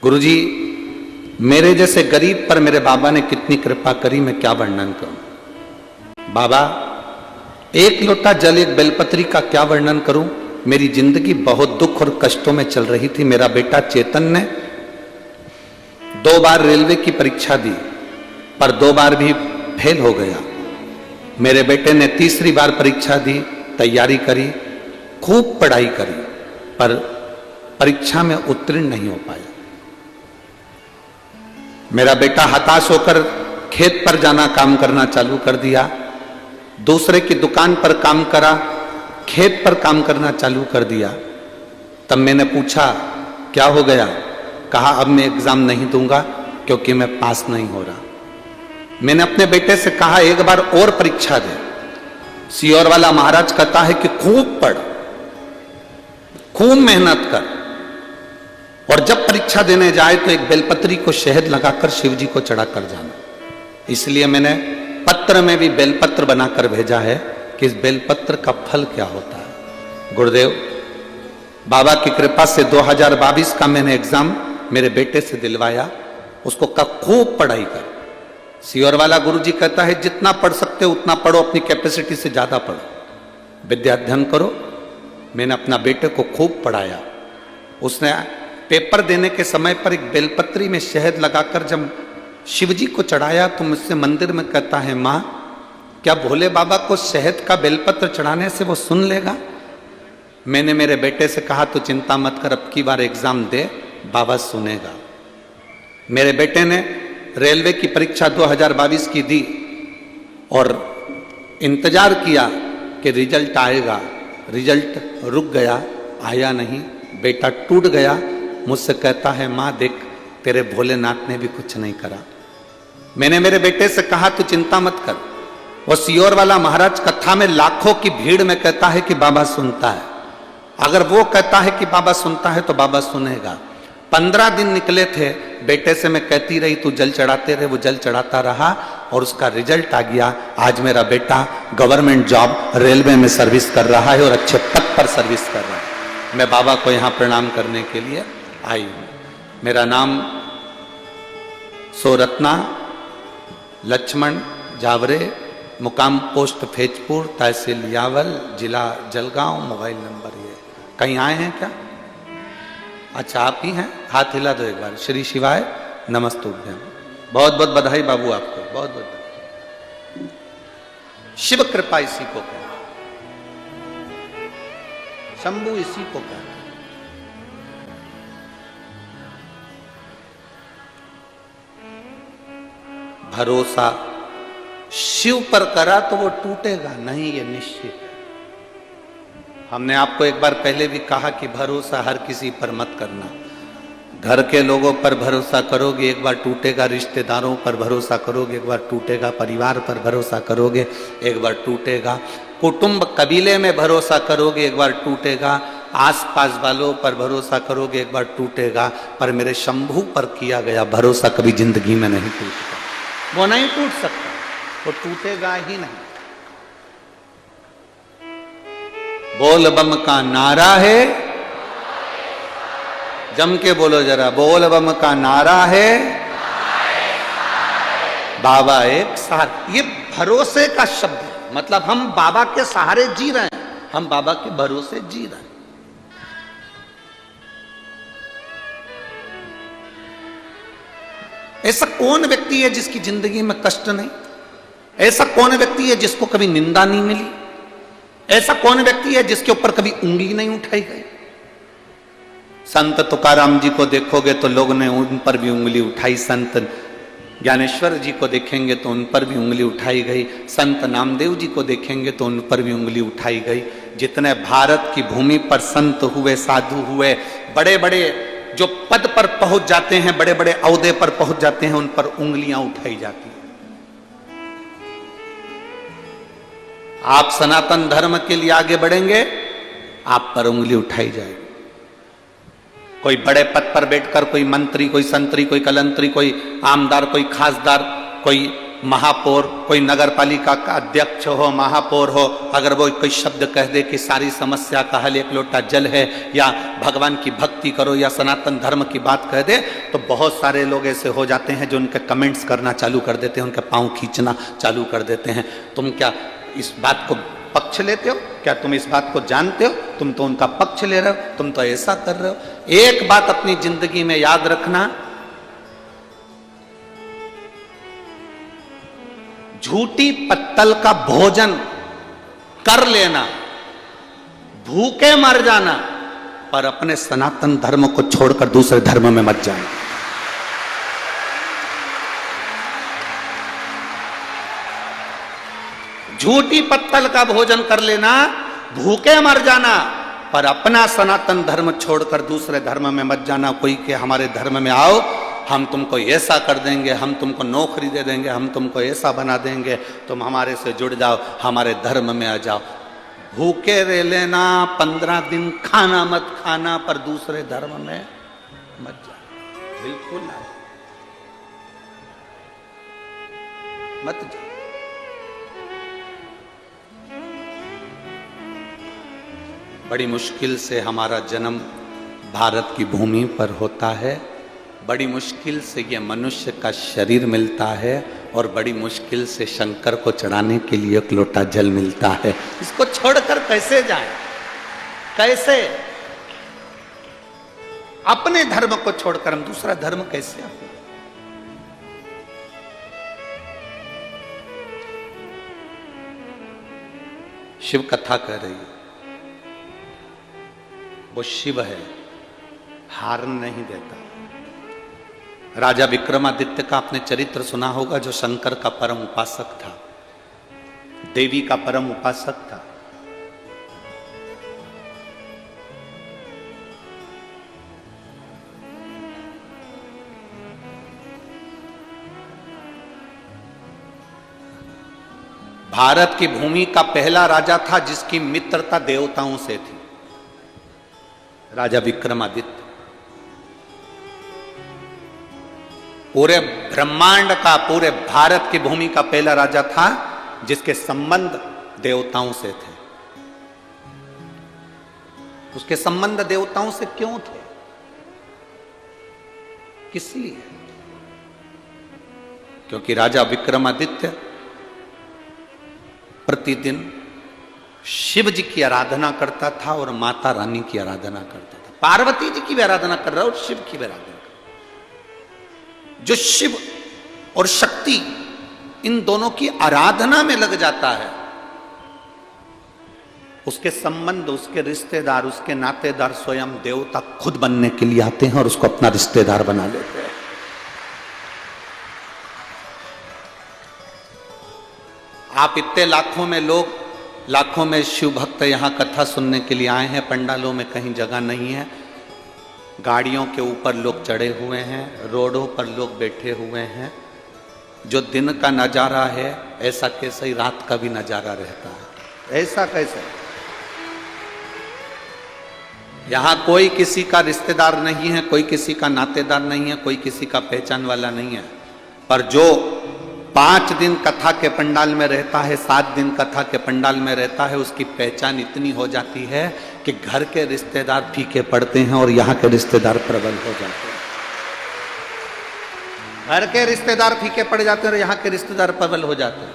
गुरुजी, मेरे जैसे गरीब पर मेरे बाबा ने कितनी कृपा करी, मैं क्या वर्णन करूं। बाबा, एक लोटा जल एक बेलपत्री का क्या वर्णन करूं। मेरी जिंदगी बहुत दुख और कष्टों में चल रही थी। मेरा बेटा चेतन ने 2 बार रेलवे की परीक्षा दी, पर 2 बार भी फेल हो गया। मेरे बेटे ने तीसरी बार परीक्षा दी, तैयारी करी, खूब पढ़ाई करी, पर परीक्षा में उत्तीर्ण नहीं हो पाया। मेरा बेटा हताश होकर खेत पर जाना काम करना चालू कर दिया, दूसरे की दुकान पर काम करा, खेत पर काम करना चालू कर दिया। तब मैंने पूछा क्या हो गया। कहा अब मैं एग्जाम नहीं दूंगा क्योंकि मैं पास नहीं हो रहा। मैंने अपने बेटे से कहा एक बार और परीक्षा दे। सियोर वाला महाराज कहता है कि खूब पढ़, खूब मेहनत कर, और जब परीक्षा देने जाए तो एक बेलपत्री को शहद लगाकर शिव जी को चढ़ाकर जाना। इसलिए मैंने पत्र में भी बेलपत्र बनाकर भेजा है कि इस बेलपत्र का फल क्या होता है। गुरुदेव, बाबा की कृपा से 2022 का मैंने एग्जाम मेरे बेटे से दिलवाया। उसको कहा खूब पढ़ाई कर। सियोर वाला गुरुजी कहता है जितना पढ़ सकते हो उतना पढ़ो, अपनी कैपेसिटी से ज्यादा पढ़ो, विद्या अध्ययन करो। मैंने अपना बेटे को खूब पढ़ाया। उसने पेपर देने के समय पर एक बेलपत्री में शहद लगाकर जब शिवजी को चढ़ाया तो मुझसे मंदिर में कहता है, माँ क्या भोले बाबा को शहद का बेलपत्र चढ़ाने से वो सुन लेगा। मैंने मेरे बेटे से कहा तो चिंता मत कर, अब की बार एग्जाम दे, बाबा सुनेगा। मेरे बेटे ने रेलवे की परीक्षा 2022 की दी और इंतजार किया कि रिजल्ट आएगा। रिजल्ट रुक गया, आया नहीं। बेटा टूट गया। मुझसे कहता है माँ देख, तेरे भोलेनाथ ने भी कुछ नहीं करा। मैंने मेरे बेटे से कहा तू चिंता मत कर। वो सियोर वाला महाराज कथा में लाखों की भीड़ में कहता है कि बाबा सुनता है। अगर वो कहता है कि बाबा सुनता है तो बाबा सुनेगा। 15 दिन निकले थे। बेटे से मैं कहती रही तू जल चढ़ाते रहे, वो जल चढ़ाता रहा और उसका रिजल्ट आ गया। आज मेरा बेटा गवर्नमेंट जॉब रेलवे में सर्विस कर रहा है और अच्छे पद पर सर्विस कर रहा है। मैं बाबा को यहाँ प्रणाम करने के लिए आई हूँ। मेरा नाम सोरत्ना लक्ष्मण जावरे, मुकाम पोस्ट फैजपुर, तहसील यावल, जिला जलगांव, मोबाइल नंबर ये। कहीं आए हैं क्या? अच्छा आप ही हैं, हाथ हिला दो एक बार। श्री शिवाय नमस्तुभ्यम। बहुत बहुत बधाई बाबू आपको, बहुत बहुत बधाई। शिव कृपा इसी को कहते हैं, शंभु इसी को कहते हैं। भरोसा शिव पर करा तो वो टूटेगा नहीं, ये निश्चित है। हमने आपको एक बार पहले भी कहा कि भरोसा हर किसी पर मत करना। घर के लोगों पर भरोसा करोगे एक बार टूटेगा, रिश्तेदारों पर भरोसा करोगे एक बार टूटेगा, परिवार पर भरोसा करोगे एक बार टूटेगा, कुटुंब कबीले में भरोसा करोगे एक बार टूटेगा, आसपास वालों पर भरोसा करोगे एक बार टूटेगा, पर मेरे शंभू पर किया गया भरोसा कभी जिंदगी में नहीं टूटेगा। वो नहीं टूट सकता, वो टूटेगा ही नहीं। बोल बम का नारा है, जम के बोलो जरा, बोल बम का नारा है, बाबा एक सहारा। ये भरोसे का शब्द है, मतलब हम बाबा के सहारे जी रहे हैं, हम बाबा के भरोसे जी रहे हैं। ऐसा कौन व्यक्ति है जिसकी जिंदगी में कष्ट नहीं? ऐसा कौन व्यक्ति है जिसको कभी निंदा नहीं मिली? ऐसा कौन व्यक्ति है जिसके ऊपर कभी उंगली नहीं उठाई गई? संत तुकाराम जी को देखोगे तो लोग ने उन पर भी उंगली उठाई, संत ज्ञानेश्वर जी को देखेंगे तो उन पर भी उंगली उठाई गई, संत नामदेव जी को देखेंगे तो उन पर भी उंगली उठाई गई। जितने भारत की भूमि पर संत हुए, साधु हुए, बड़े बड़े जो पद पर पहुंच जाते हैं, बड़े बड़े औहदे पर पहुंच जाते हैं, उन पर उंगलियां उठाई जाती हैं। आप सनातन धर्म के लिए आगे बढ़ेंगे, आप पर उंगली उठाई जाएगी। कोई बड़े पद पर बैठकर कोई मंत्री, कोई संतरी, कोई कलंतरी, कोई आमदार, कोई खासदार, कोई महापौर, कोई नगर पालिका का अध्यक्ष हो, महापौर हो, अगर वो कोई शब्द कह दे कि सारी समस्या का हल एक लोटा जल है, या भगवान की भक्ति करो, या सनातन धर्म की बात कह दे, तो बहुत सारे लोग ऐसे हो जाते हैं जो उनके कमेंट्स करना चालू कर देते हैं, उनके पाँव खींचना चालू कर देते हैं। तुम क्या इस बात को पक्ष लेते हो? क्या तुम इस बात को जानते हो? तुम तो उनका पक्ष ले रहे हो, तुम तो ऐसा कर रहे हो। एक बात अपनी जिंदगी में याद रखना, झूठी पत्तल का भोजन कर लेना, भूखे मर जाना, पर अपने सनातन धर्म को छोड़कर दूसरे धर्म में मत जाना। झूठी पत्तल का भोजन कर लेना, भूखे मर जाना, पर अपना सनातन धर्म छोड़कर दूसरे धर्म में मत जाना। कोई के हमारे धर्म में आओ, हम तुमको ऐसा कर देंगे, हम तुमको नौकरी दे देंगे, हम तुमको ऐसा बना देंगे, तुम हमारे से जुड़ जाओ, हमारे धर्म में आ जाओ। भूखे रह लेना, 15 दिन खाना मत खाना, पर दूसरे धर्म में मत जाओ, बिल्कुल ना, मत जाओ। बड़ी मुश्किल से हमारा जन्म भारत की भूमि पर होता है, बड़ी मुश्किल से ये मनुष्य का शरीर मिलता है, और बड़ी मुश्किल से शंकर को चढ़ाने के लिए एक लोटा जल मिलता है। इसको छोड़कर कैसे जाएं? कैसे? अपने धर्म को छोड़कर हम दूसरा धर्म कैसे अपने? शिव कथा कह रही है, वो शिव है, हार नहीं देता। राजा विक्रमादित्य का आपने चरित्र सुना होगा, जो शंकर का परम उपासक था, देवी का परम उपासक था। भारत की भूमि का पहला राजा था जिसकी मित्रता देवताओं से थी, राजा विक्रमादित्य। पूरे ब्रह्मांड का, पूरे भारत की भूमि का पहला राजा था जिसके संबंध देवताओं से थे। उसके संबंध देवताओं से क्यों थे? किस लिए? क्योंकि राजा विक्रमादित्य प्रतिदिन शिव जी की आराधना करता था और माता रानी की आराधना करता था। पार्वती जी की भी आराधना कर रहा और शिव की भी आराधना कर रहा। जो शिव और शक्ति इन दोनों की आराधना में लग जाता है, उसके संबंध, उसके रिश्तेदार, उसके नातेदार स्वयं देवता खुद बनने के लिए आते हैं और उसको अपना रिश्तेदार बना लेते हैं। आप इतने लाखों में लोग, लाखों में शिव भक्त यहां कथा सुनने के लिए आए हैं, पंडालों में कहीं जगह नहीं है, गाड़ियों के ऊपर लोग चढ़े हुए हैं, रोडों पर लोग बैठे हुए हैं। जो दिन का नजारा है ऐसा कैसे ही रात का भी नजारा रहता है? ऐसा कैसे? यहां कोई किसी का रिश्तेदार नहीं है, कोई किसी का नातेदार नहीं है, कोई किसी का पहचान वाला नहीं है। पर जो 5 दिन कथा के पंडाल में रहता है, 7 दिन कथा के पंडाल में रहता है, उसकी पहचान इतनी हो जाती है कि घर के रिश्तेदार फीके पड़ते हैं और यहाँ के रिश्तेदार प्रबल हो जाते हैं। घर के रिश्तेदार फीके पड़ जाते हैं और यहाँ के रिश्तेदार प्रबल हो जाते हैं।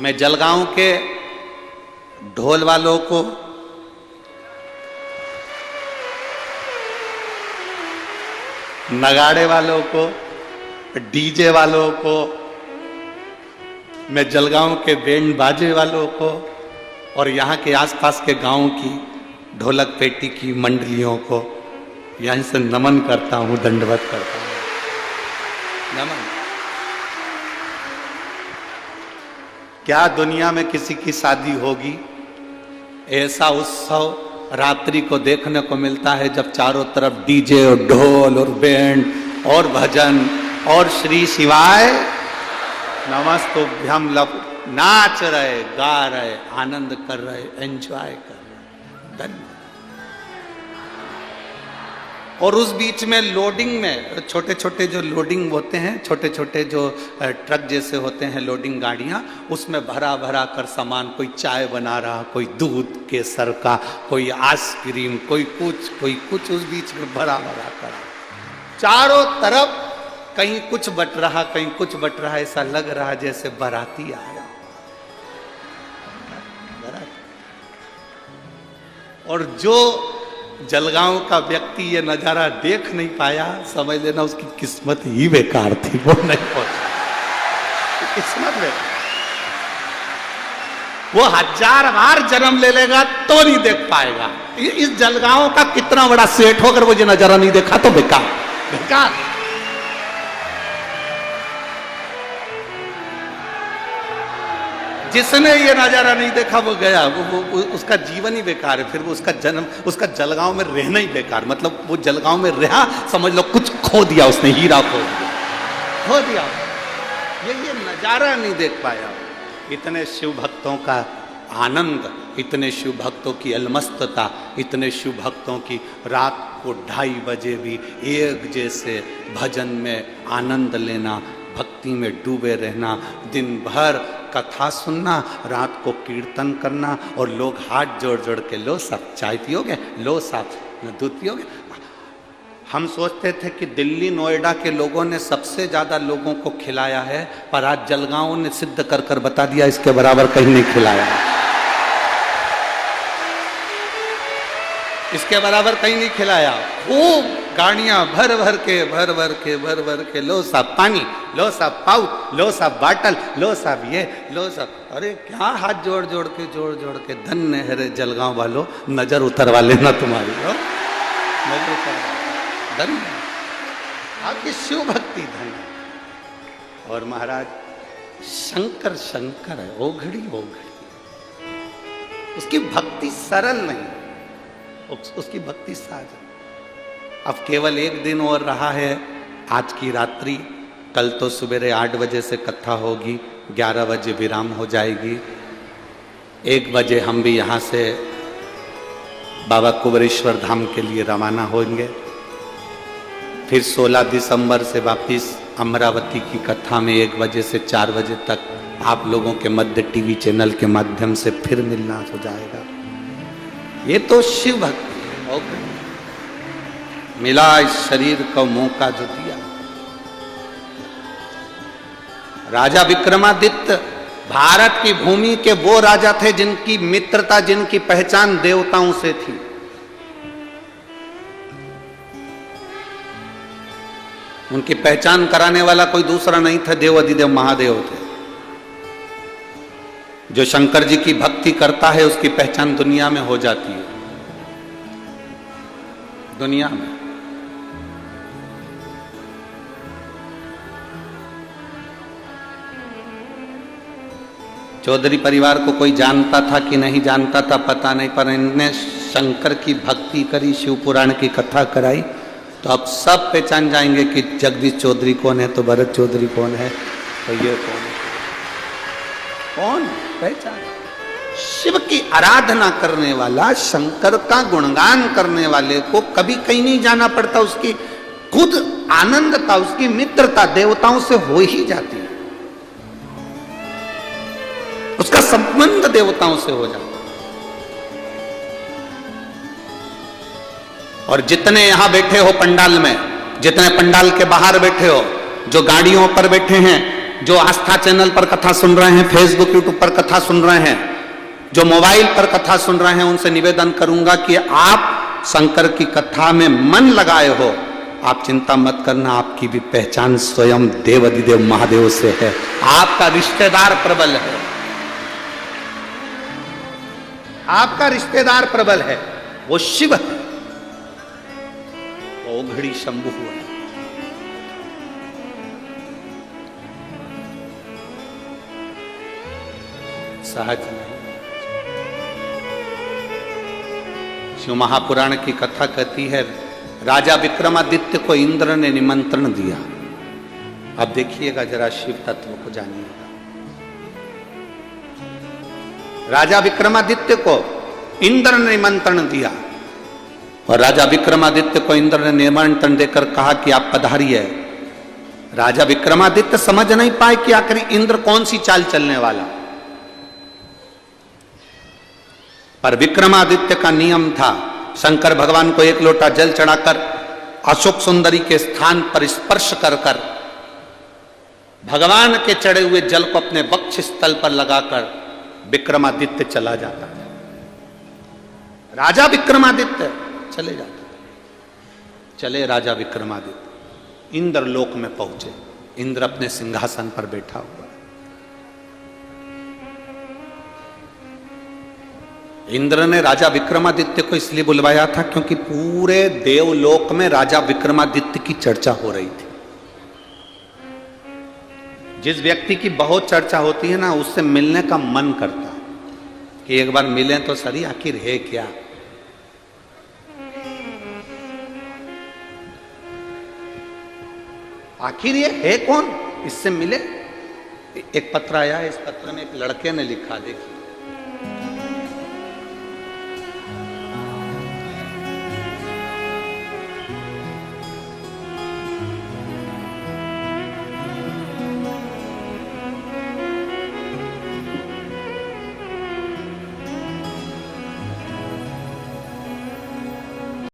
मैं जलगांव के ढोल वालों को, नगाड़े वालों को, डीजे वालों को, मैं जलगांव के बैंड बाजे वालों को और यहाँ के आसपास के गांव की ढोलक पेटी की मंडलियों को यहीं से नमन करता हूँ, दंडवत करता हूँ। नमन। क्या दुनिया में किसी की शादी होगी, ऐसा उत्सव रात्रि को देखने को मिलता है जब चारों तरफ डीजे और ढोल और बैंड और भजन और श्री शिवाय नमस्तुभ्यम लब नाच रहे, गा रहे, आनंद कर रहे, एंजॉय कर रहे। धन्यवाद। और उस बीच में लोडिंग में छोटे छोटे जो लोडिंग होते हैं, छोटे छोटे जो ट्रक जैसे होते हैं लोडिंग गाड़ियाँ, उसमें भरा भरा कर सामान, कोई चाय बना रहा, कोई दूध केसर का, कोई आइसक्रीम, कोई कुछ उस बीच में भरा भरा कर चारों तरफ कहीं कुछ बट रहा, कहीं कुछ बट रहा, ऐसा लग रहा जैसे बाराती आया। और जो जलगांव का व्यक्ति ये नजारा देख नहीं पाया, समझ लेना उसकी किस्मत ही बेकार थी, वो नहीं पहुंचा। किस्मत में वो 1000 बार जन्म ले लेगा तो नहीं देख पाएगा। इस जलगांव का कितना बड़ा सेठ होकर वो ये नजारा नहीं देखा तो बेकार बेकार। जिसने ये नजारा नहीं देखा वो गया, वो उसका जीवन ही बेकार है। फिर वो उसका जन्म, उसका जलगांव में रहना ही बेकार। मतलब वो जलगांव में रहा, समझ लो कुछ खो दिया उसने, हीरा खो दिया। ये नजारा नहीं देख पाया। इतने शिव भक्तों का आनंद, इतने शिव भक्तों की अलमस्तता, इतने शिव भक्तों की रात को 2:30 बजे भी एक जैसे भजन में आनंद लेना, भक्ति में डूबे रहना, दिन भर कथा सुनना, रात को कीर्तन करना, और लोग हाथ जोड़ जोड़ के लो साहब चाय पियोगे, लो साहब दूध पियोगे। हम सोचते थे कि दिल्ली नोएडा के लोगों ने सबसे ज्यादा लोगों को खिलाया है, पर आज जलगांव ने सिद्ध कर कर बता दिया इसके बराबर कहीं नहीं खिलाया, इसके बराबर कहीं नहीं खिलाया। खूब गाड़ियां भर भर के लो साहब पानी, लो साहब पाउच, लो साहब बाटल, लो साहब ये, लो साहब। अरे क्या हाथ जोड़ जोड़ के धन्य है रे जलगांव वालों, नजर उतरवा लेना तुम्हारी, नजर उतरवा, धन्य आपकी शिव भक्ति धन्य। और महाराज शंकर शंकर है, ओघड़ी ओघड़ी, उसकी भक्ति सरल नहीं, उसकी भक्ति साज है। अब केवल एक दिन और रहा है, आज की रात्रि, कल तो सवेरे 8 बजे से कथा होगी, 11 बजे विराम हो जाएगी, 1 बजे हम भी यहाँ से बाबा कुबेरेश्वर धाम के लिए रवाना होंगे। फिर 16 दिसंबर से वापिस अमरावती की कथा में 1 बजे से 4 बजे तक आप लोगों के मध्य टीवी चैनल के माध्यम से फिर मिलना हो जाएगा। ये तो शिव भक्ति है। मिला इस शरीर को मौका जो दिया। राजा विक्रमादित्य भारत की भूमि के वो राजा थे जिनकी मित्रता, जिनकी पहचान देवताओं से थी। उनकी पहचान कराने वाला कोई दूसरा नहीं था, देव अधिदेव महादेव थे। जो शंकर जी की भक्ति करता है उसकी पहचान दुनिया में हो जाती है, दुनिया में। चौधरी परिवार को कोई जानता था कि नहीं जानता था पता नहीं, पर इनने शंकर की भक्ति करी, शिव पुराण की कथा कराई, तो अब सब पहचान जाएंगे कि जगदीश चौधरी कौन है, तो भरत चौधरी कौन है, तो ये कौन है, कौन पहचान। शिव की आराधना करने वाला, शंकर का गुणगान करने वाले को कभी कहीं नहीं जाना पड़ता, उसकी खुद आनंदता, उसकी मित्रता देवताओं से हो ही जाती है, उसका संबंध देवताओं से हो जाता है। और जितने यहां बैठे हो पंडाल में, जितने पंडाल के बाहर बैठे हो, जो गाड़ियों पर बैठे हैं, जो आस्था चैनल पर कथा सुन रहे हैं, फेसबुक यूट्यूब पर कथा सुन रहे हैं, जो मोबाइल पर कथा सुन रहे हैं, उनसे निवेदन करूंगा कि आप शंकर की कथा में मन लगाए हो, आप चिंता मत करना, आपकी भी पहचान स्वयं देव अधिदेव महादेव से है। आपका रिश्तेदार प्रबल है, आपका रिश्तेदार प्रबल है, वो शिव है, वो घड़ी शंभु है। सहज नहीं। शिव महापुराण की कथा कहती है, राजा विक्रमादित्य को इंद्र ने निमंत्रण दिया। अब देखिएगा जरा शिव तत्व को जानिएगा। राजा विक्रमादित्य को इंद्र ने निमंत्रण दिया और राजा विक्रमादित्य को इंद्र ने निमंत्रण देकर कहा कि आप पधारिए। राजा विक्रमादित्य समझ नहीं पाए कि आखिर इंद्र कौन सी चाल चलने वाला, पर विक्रमादित्य का नियम था शंकर भगवान को एक लोटा जल चढ़ाकर अशोक सुंदरी के स्थान पर स्पर्श कर कर भगवान के चढ़े हुए जल को अपने वक्ष स्थल पर लगाकर विक्रमादित्य चला जाता था। राजा विक्रमादित्य चले जाते थे। चले राजा विक्रमादित्य इंद्र लोक में पहुंचे। इंद्र अपने सिंहासन पर बैठा हुआ। इंद्र ने राजा विक्रमादित्य को इसलिए बुलवाया था क्योंकि पूरे देवलोक में राजा विक्रमादित्य की चर्चा हो रही थी। जिस व्यक्ति की बहुत चर्चा होती है ना, उससे मिलने का मन करता है कि एक बार मिलें तो सही, आखिर है क्या। आखिर ये है कौन, इससे मिले। एक पत्र आया है, इस पत्र में एक लड़के ने लिखा, देखिए।